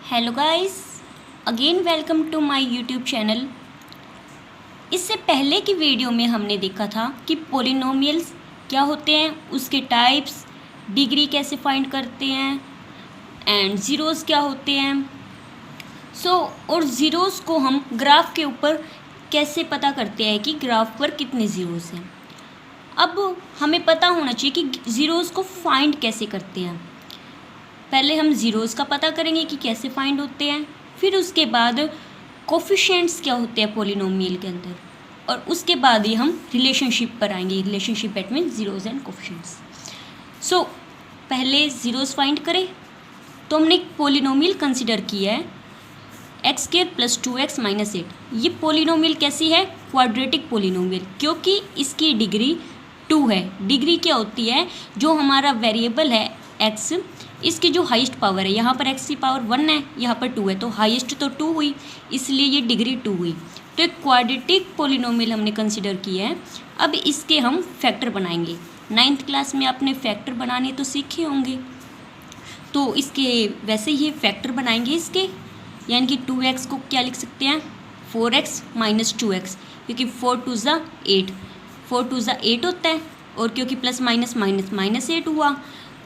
Hello guys, again welcome to my YouTube channel. इससे पहले की वीडियो में हमने देखा था कि पॉलिनोमियल्स क्या होते हैं, उसके टाइप्स, डिग्री कैसे फाइंड करते हैं एंड ज़ीरोज़ क्या होते हैं। और ज़ीरोज़ को हम ग्राफ के ऊपर कैसे पता करते हैं कि ग्राफ पर कितने ज़ीरोज़ हैं। अब हमें पता होना चाहिए कि ज़ीरोज़ को फाइंड कैसे करते हैं। पहले हम ज़ीरोज़ का पता करेंगे कि कैसे फाइंड होते हैं, फिर उसके बाद कोफिशिएंट्स क्या होते हैं पॉलिनोमियल के अंदर, और उसके बाद ही हम रिलेशनशिप पर आएंगे, relationship between zeros and coefficients. पहले ज़ीरोज़ फाइंड करें तो हमने एक पॉलिनोमियल कंसिडर किया है x² + 2x - 8। ये पॉलिनोमियल कैसी है? क्वाड्रेटिक पॉलिनोमियल, क्योंकि इसकी डिग्री 2 है। डिग्री क्या होती है? जो हमारा वेरिएबल है x, इसकी जो हाईएस्ट पावर है, यहाँ पर x की पावर 1 है, यहाँ पर 2 है, तो हाईएस्ट तो 2 हुई, इसलिए ये डिग्री 2 हुई। तो एक क्वाड्रेटिक पॉलिनोमियल हमने कंसिडर किया है। अब इसके हम फैक्टर बनाएंगे। 9th क्लास में आपने फैक्टर बनाने तो सीखे होंगे, तो इसके वैसे ये फैक्टर बनाएंगे इसके, यानी कि 2x को क्या लिख सकते हैं? 4x - 2x, क्योंकि 4 2 ज़ा 8, 4 2 ज़ा 8 होता है, और क्योंकि प्लस माइनस माइनस -8 हुआ,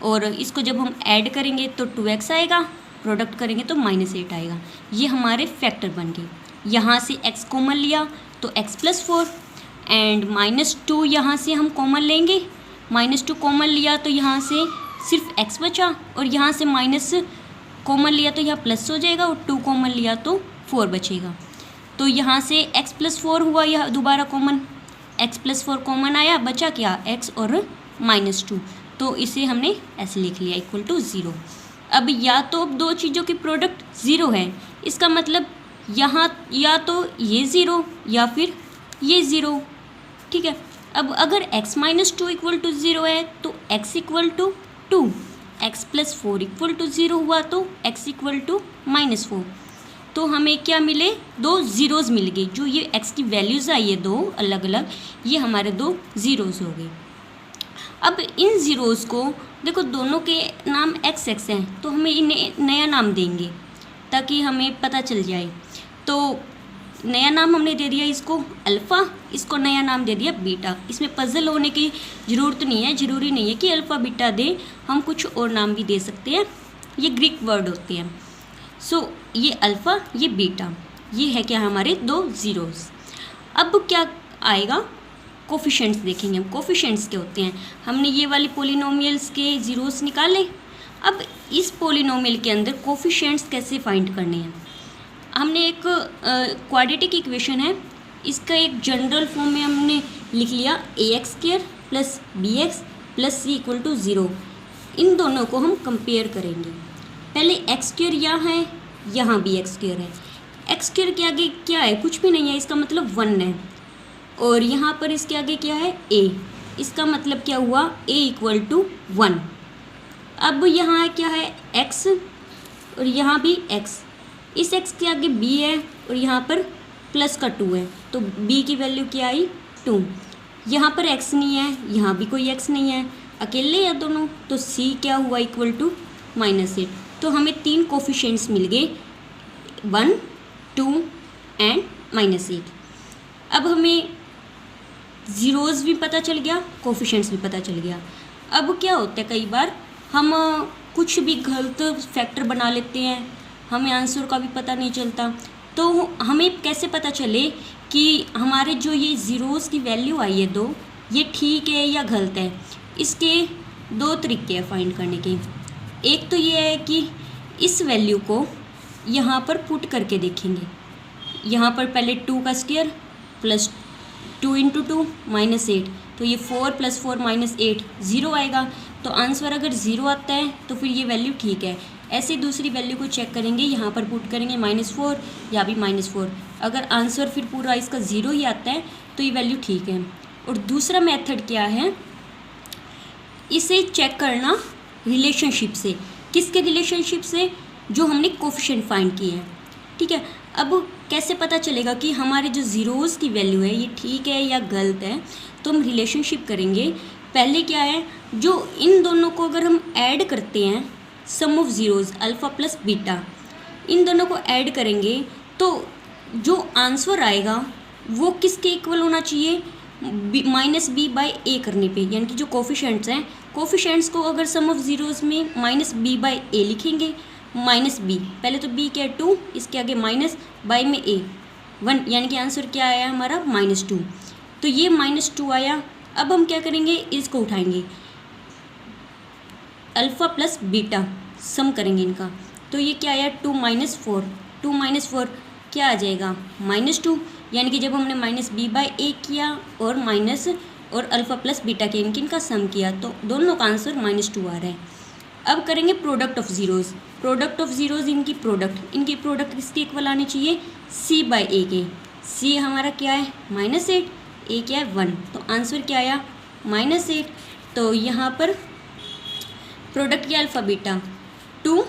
और इसको जब हम ऐड करेंगे तो 2x आएगा, प्रोडक्ट करेंगे तो -8 आएगा। ये हमारे फैक्टर बन गए। यहाँ से x कॉमन लिया तो x + 4 एंड -2 यहाँ से हम कॉमन लेंगे, -2 कॉमन लिया तो यहाँ से सिर्फ x बचा, और यहाँ से माइनस कॉमन लिया तो यहाँ प्लस हो जाएगा, और 2 कॉमन लिया तो 4 बचेगा। तो यहाँ से x + 4 हुआ, यह दोबारा कॉमन, x + 4 कॉमन आया, बचा क्या? x और -2, तो इसे हमने ऐसे लिख लिया =0। अब या तो दो चीज़ों की प्रोडक्ट 0 है, इसका मतलब यहाँ या तो ये 0 या फिर ये 0, ठीक है। अब अगर x - 2 = 0 है तो x = 2, x + 4 = 0 हुआ तो x = -4। तो हमें क्या मिले? दो ज़ीरोज़ मिल गए। जो ये x की वैल्यूज़ आई है दो अलग अलग, ये हमारे दो ज़ीरोज़ हो गए। अब इन ज़ीरोज़ को देखो, दोनों के नाम x हैं, तो हमें इन्हें नया नाम देंगे ताकि हमें पता चल जाए। तो नया नाम हमने दे दिया इसको अल्फ़ा, इसको नया नाम दे दिया बीटा। इसमें पज़ल होने की ज़रूरत नहीं है, ज़रूरी नहीं है कि अल्फ़ा बीटा दे, हम कुछ और नाम भी दे सकते हैं, ये ग्रीक वर्ड होते हैं। ये अल्फ़ा, ये बीटा, ये है क्या? हमारे दो ज़ीरोज़। अब क्या आएगा? कोफिशिएंट्स देखेंगे हम। कोफिशिएंट्स क्या होते हैं? हमने ये वाले पॉलिनोमियल्स के ज़ीरोज़ निकाले। अब इस पॉलिनोमियल के अंदर कोफिशिएंट्स कैसे फाइंड करने हैं? हमने एक क्वाड्रेटिक इक्वेशन है, इसका एक जनरल फॉर्म में हमने लिख लिया ax² + bx + c = 0। इन दोनों को हम कंपेयर करेंगे। पहले x² यहाँ है, यहाँ भी x² है। x² के आगे क्या है? कुछ भी नहीं है, इसका मतलब 1 है, और यहाँ पर इसके आगे क्या है? a, इसका मतलब क्या हुआ? a = 1। अब यहाँ क्या है? x, और यहाँ भी x, इस x के आगे b है, और यहाँ पर प्लस का 2 है, तो b की वैल्यू क्या आई? 2। यहाँ पर x नहीं है, यहाँ भी कोई x नहीं है, अकेले या दोनों, तो c क्या हुआ? = -8। तो हमें 3 कोफिशिएंट्स मिल गए, 1, 2 एंड -8। अब हमें ज़ीरोज़ भी पता चल गया, कोफिशिएंट्स भी पता चल गया। अब क्या होता है, कई बार हम कुछ भी गलत फैक्टर बना लेते हैं, हमें आंसर का भी पता नहीं चलता। तो हमें कैसे पता चले कि हमारे जो ये ज़ीरोज़ की वैल्यू आई है दो, ये ठीक है या गलत है? इसके दो तरीके हैं फाइंड करने के। एक तो ये है कि इस वैल्यू को यहाँ पर पुट करके देखेंगे। यहाँ पर पहले 2 का स्क्वायर + 2 × 2 -8, तो ये 4 + 4 -8 0 आएगा। तो आंसर अगर 0 आता है तो फिर ये वैल्यू ठीक है। ऐसे दूसरी वैल्यू को चेक करेंगे, यहाँ पर पुट करेंगे -4, या भी -4। अगर आंसर फिर पूरा इसका 0 ही आता है तो ये वैल्यू ठीक है। और दूसरा मेथड क्या है? इसे चेक करना रिलेशनशिप से। किसके रिलेशनशिप से? जो हमने कोफिशिएंट फाइंड किए हैं, ठीक है। अब कैसे पता चलेगा कि हमारे जो ज़ीरोज़ की वैल्यू है ये ठीक है या गलत है? तो हम रिलेशनशिप करेंगे। पहले क्या है, जो इन दोनों को अगर हम ऐड करते हैं, सम ऑफ ज़ीरोज़ अल्फ़ा + बीटा, इन दोनों को ऐड करेंगे तो जो आंसर आएगा वो किसके इक्वल होना चाहिए, -b/a करने पे, यानी कि जो कोफिशेंट्स हैं, कोफिशेंट्स को अगर सम ऑफ ज़ीरोज़ में -b/a लिखेंगे, -b, पहले तो b क्या है 2, इसके आगे माइनस, बाई में a 1, यानी कि आंसर क्या आया हमारा -2। तो ये -2 आया। अब हम क्या करेंगे, इसको उठाएंगे, अल्फ़ा प्लस बीटा सम करेंगे इनका, तो ये क्या आया 2 - 4, 2 - 4 क्या आ जाएगा -2, यानी कि जब हमने -b/a किया और माइनस और अल्फ़ा प्लस बीटा के इनका सम किया तो दोनों का आंसर -2 आ रहा है। अब करेंगे product of zeros, product of zeros इनकी प्रोडक्ट किसके इक्वल आनी चाहिए, c/a के। c हमारा क्या है -8, a क्या है 1, तो आंसर क्या आया -8। तो यहाँ पर प्रोडक्ट क्या अल्फ़ा बीटा 2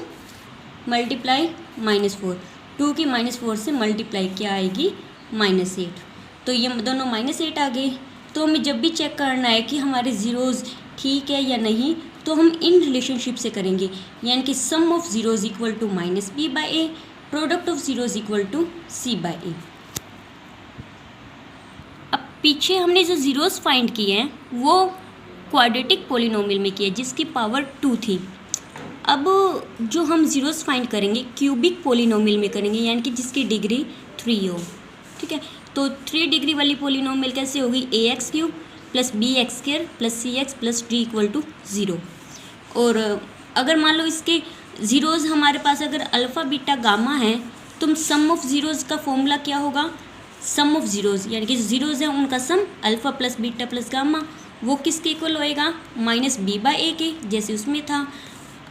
मल्टीप्लाई -4, 2 की -4 से मल्टीप्लाई क्या आएगी -8, तो ये दोनों -8 आ गए। तो हमें जब भी चेक करना है कि हमारे ज़ीरोज़ ठीक है या नहीं, तो हम इन रिलेशनशिप से करेंगे, यानी कि sum of zeros equal to -b/a, product of zeros equal to c/a। अब पीछे हमने जो ज़ीरोज़ फाइंड किए हैं वो क्वाड्रेटिक पॉलिनोमियल में किए जिसकी पावर 2 थी। अब जो हम ज़ीरोज़ फाइंड करेंगे क्यूबिक पॉलिनोमियल में करेंगे, यानी कि जिसकी डिग्री 3 हो, ठीक है। तो 3 डिग्री वाली पॉलिनोमियल कैसे होगी, ax³ + bx² + cx + d = 0। और अगर मान लो इसके ज़ीरोज़ हमारे पास अगर अल्फ़ा बीटा गामा है तो सम ऑफ ज़ीरोज़ का फॉर्मूला क्या होगा, सम ऑफ ज़ीरोज़ यानी कि ज़ीरोज़ हैं उनका sum alpha plus beta plus gamma, वो किसके इक्वल होएगा -b/a के, जैसे उसमें था।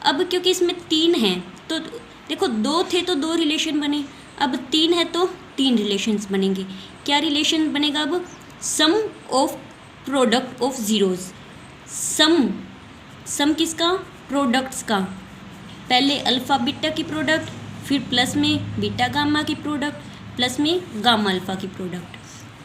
अब क्योंकि इसमें 3 हैं तो देखो 2 थे तो 2 रिलेशन बने, अब 3 है तो 3 रिलेशंस बनेंगे। क्या रिलेशन बनेगा अब, सम ऑफ प्रोडक्ट ऑफ ज़ीरोज़, सम किसका, प्रोडक्ट्स का, पहले अल्फ़ा बीटा की प्रोडक्ट, फिर प्लस में बीटा गामा की प्रोडक्ट, प्लस में गामा अल्फ़ा की प्रोडक्ट,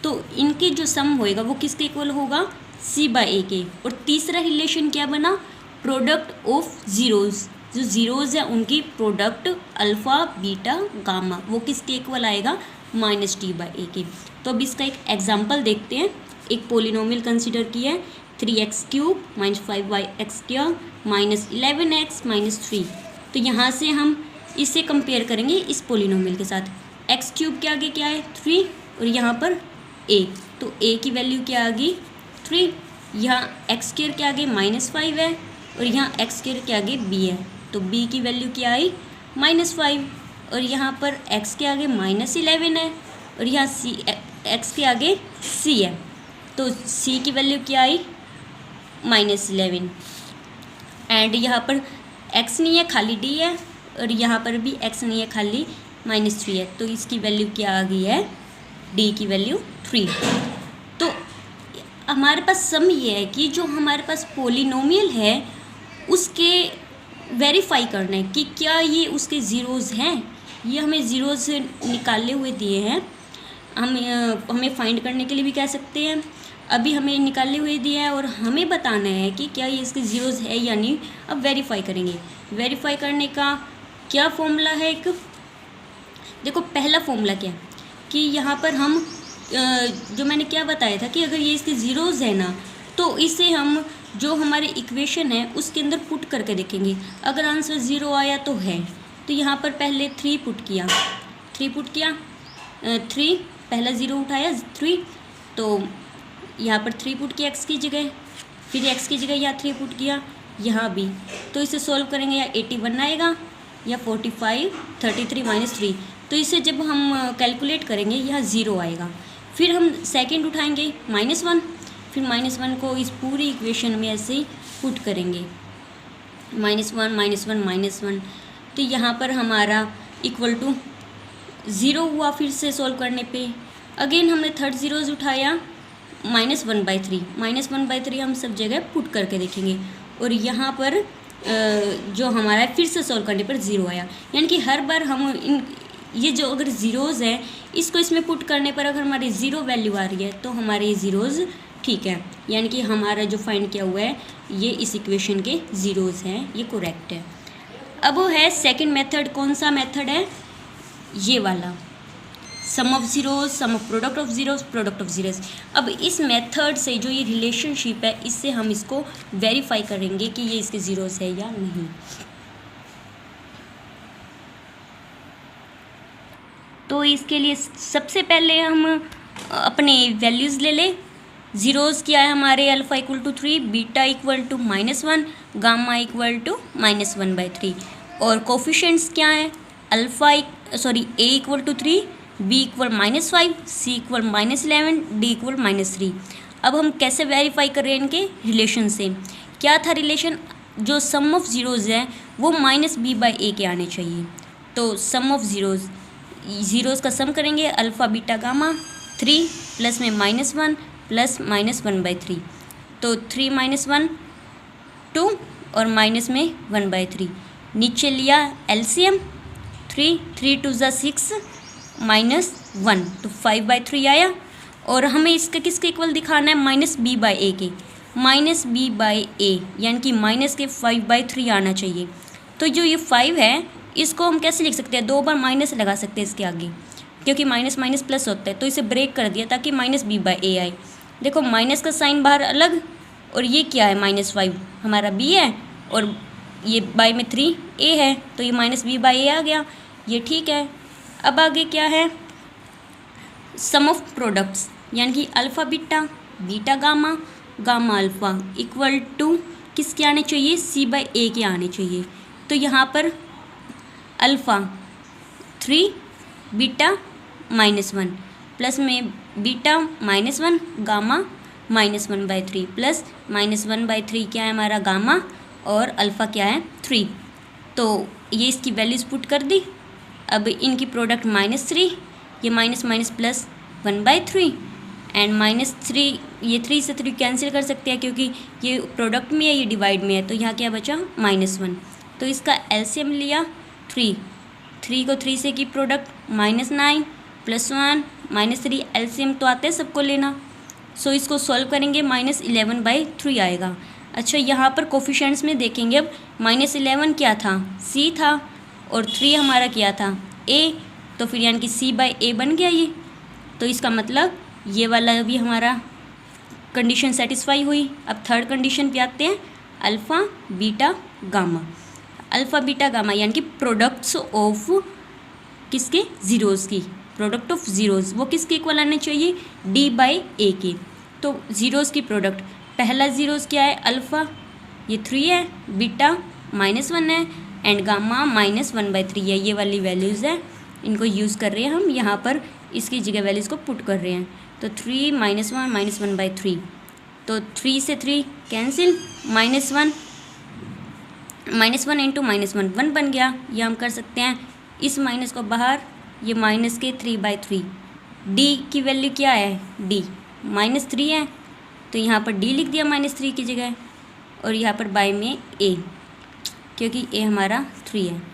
तो इनके जो सम होएगा वो किसके इक्वल होगा, c/a के। और तीसरा रिलेशन क्या बना, प्रोडक्ट ऑफ ज़ीरोज़, जो ज़ीरोज़ है उनकी प्रोडक्ट अल्फ़ा बीटा गामा, वो किसके इक्वल आएगा, -t/a के। तो अब इसका एक एग्जांपल देखते हैं। एक पॉलिनोमियल कंसीडर किया है 3x³ - 5y(x²) - 11x - 3। तो यहाँ से हम इसे कंपेयर करेंगे इस पॉलिनोमियल के साथ। x³ के आगे क्या है 3 और यहाँ पर a, तो a की वैल्यू क्या आ गई 3, यहाँ x² के आगे -5 है और यहाँ x² के आगे b है, तो b की वैल्यू क्या आई -5, और यहाँ पर x के आगे -11 है और यहाँ x के आगे c है, तो c की वैल्यू क्या आई -11, एंड यहाँ पर x नहीं है खाली d है और यहाँ पर भी x नहीं है खाली -3 है, तो इसकी वैल्यू क्या आ गई है, d की वैल्यू 3। तो हमारे पास सम ये है कि जो हमारे पास पॉलिनोमियल है उसके वेरीफाई करना है कि क्या ये उसके ज़ीरोज़ हैं, ये हमें ज़ीरोज़ निकाले हुए दिए हैं, हमें फाइंड करने के लिए भी कह सकते हैं। अभी हमें निकाले हुए दिया है और हमें बताना है कि क्या ये इसके ज़ीरोज़ है या नहीं। अब वेरीफाई करेंगे, वेरीफाई करने का क्या फॉर्मूला है, एक देखो पहला फॉर्मूला क्या है कि यहाँ पर हम जो मैंने क्या बताया था कि अगर ये इसके ज़ीरोज़ है ना तो इसे हम जो हमारी इक्वेशन है उसके अंदर पुट करके देखेंगे, अगर आंसर 0 आया तो है, तो यहाँ पर पहले 3 पुट किया 3 पहला 0 उठाया 3, तो यहाँ पर 3 पुट किया x की जगह, फिर x की जगह यहाँ 3 पुट किया यहाँ भी, तो इसे सॉल्व करेंगे या 81 आएगा या 45 33 - 3, तो इसे जब हम कैलकुलेट करेंगे यहाँ 0 आएगा। फिर हम सेकंड उठाएंगे -1, फिर -1 को इस पूरी इक्वेशन में ऐसे ही पुट करेंगे -1 तो यहाँ पर हमारा इक्वल टू 0 हुआ। फिर से सॉल्व करने पे अगेन हमने थर्ड ज़ीरोज़ उठाया -1/3 हम सब जगह पुट करके देखेंगे और यहाँ पर जो हमारा फिर से सॉल्व करने पर 0 आया, यानी कि हर बार हम ये जो अगर ज़ीरोज़ है इसको इसमें पुट करने पर अगर हमारी 0 वैल्यू आ रही है तो हमारे ये ज़ीरोज़ ठीक है, यानी कि हमारा जो फाइंड किया हुआ है ये इस इक्वेशन के ज़ीरोज़ हैं, ये करेक्ट है। अब वो है सेकंड मेथड, कौन सा मेथड है ये वाला sum of zeros, sum of product of zeros, product of zeros. अब इस मेथड से जो ये रिलेशनशिप है, इससे हम इसको वेरीफाई करेंगे कि ये इसके ज़ीरोज़ है या नहीं। तो इसके लिए सबसे पहले हम अपने वैल्यूज़ ले लें। ज़ीरोज़ क्या है हमारे, alpha equal to 3, beta equal to -1, gamma equal to -1/3। और कोफिशिएंट्स क्या है, A equal to 3, B equal -5, C equal -11, D equal -3। अब हम कैसे वेरीफाई कर रहे हैं इनके रिलेशन से। क्या था रिलेशन, जो सम ऑफ ज़ीरोज़ है वो -b/a के आने चाहिए। तो सम ऑफ ज़ीरोज़ का सम करेंगे, अल्फ़ा बीटा गामा, 3 प्लस में -1 प्लस -1/3। तो 3 - 1 2 और माइनस में 1/3। नीचे लिया एलसीएम, 3 2 ज़ा 6 -1 तो 5/3 आया। और हमें इसका किसके इक्वल दिखाना है, -b/a के, -b/a यानी कि माइनस के 5/3 आना चाहिए। तो जो ये 5 है इसको हम कैसे लिख सकते हैं, 2 बार माइनस लगा सकते हैं इसके आगे, क्योंकि माइनस माइनस प्लस होता है, तो इसे ब्रेक कर दिया ताकि -b/a आए। देखो माइनस का साइन बाहर अलग, और ये क्या है, -5 हमारा b है और ये बाई में 3a है, तो ये -b/a आ गया, ये ठीक है। अब आगे क्या है, सम ऑफ प्रोडक्ट्स यानी कि alpha beta, beta gamma, gamma alpha equal to किसके आने चाहिए, c/a के आने चाहिए। तो यहाँ पर अल्फ़ा 3 बीटा -1 प्लस में बीटा -1 गामा -1/3 प्लस -1/3 क्या है हमारा गामा, और अल्फ़ा क्या है 3। तो ये इसकी वैल्यूज़ पुट कर दी। अब इनकी प्रोडक्ट -3, ये माइनस माइनस प्लस 1/3 एंड -3, ये 3 से 3 कैंसिल कर सकते हैं क्योंकि ये प्रोडक्ट में है, ये डिवाइड में है, तो यहाँ क्या बचा -1। तो इसका एलसीएम लिया 3 को 3 से की प्रोडक्ट -9 + 1 -3, एलसीएम तो आते हैं सबको लेना। सो इसको सॉल्व करेंगे, -11/3 आएगा। अच्छा यहाँ पर कोफिशिएंट्स में देखेंगे, अब -11 क्या था, c था, और 3 हमारा क्या था, a, तो फिर यानी कि c/a बन गया ये। तो इसका मतलब ये वाला भी हमारा कंडीशन सेटिस्फाई हुई। अब थर्ड कंडीशन पे आते हैं, alpha beta gamma. Alpha beta gamma यानी कि प्रोडक्ट्स ऑफ किसके, ज़ीरोज़ की, प्रोडक्ट ऑफ ज़ीरोज़ वो किसके इक्वल आने चाहिए, d/a के। तो ज़ीरोज़ की प्रोडक्ट, पहला ज़ीरोज़ क्या है, अल्फ़ा ये 3 है, बीटा -1 है एंड गामा -1/3 है। ये वाली वैल्यूज़ है, इनको यूज़ कर रहे हैं हम यहाँ पर, इसकी जगह वैल्यूज़ को पुट कर रहे हैं। तो 3 - 1 -1/3, तो 3 से 3 कैंसिल, -1 इंटू -1 1 बन गया। ये हम कर सकते हैं, इस माइनस को बाहर, ये माइनस के 3/3। d की वैल्यू क्या है, d -3 है, तो यहाँ पर d लिख दिया -3 की जगह, और यहाँ पर बाय में a, क्योंकि a हमारा 3 है।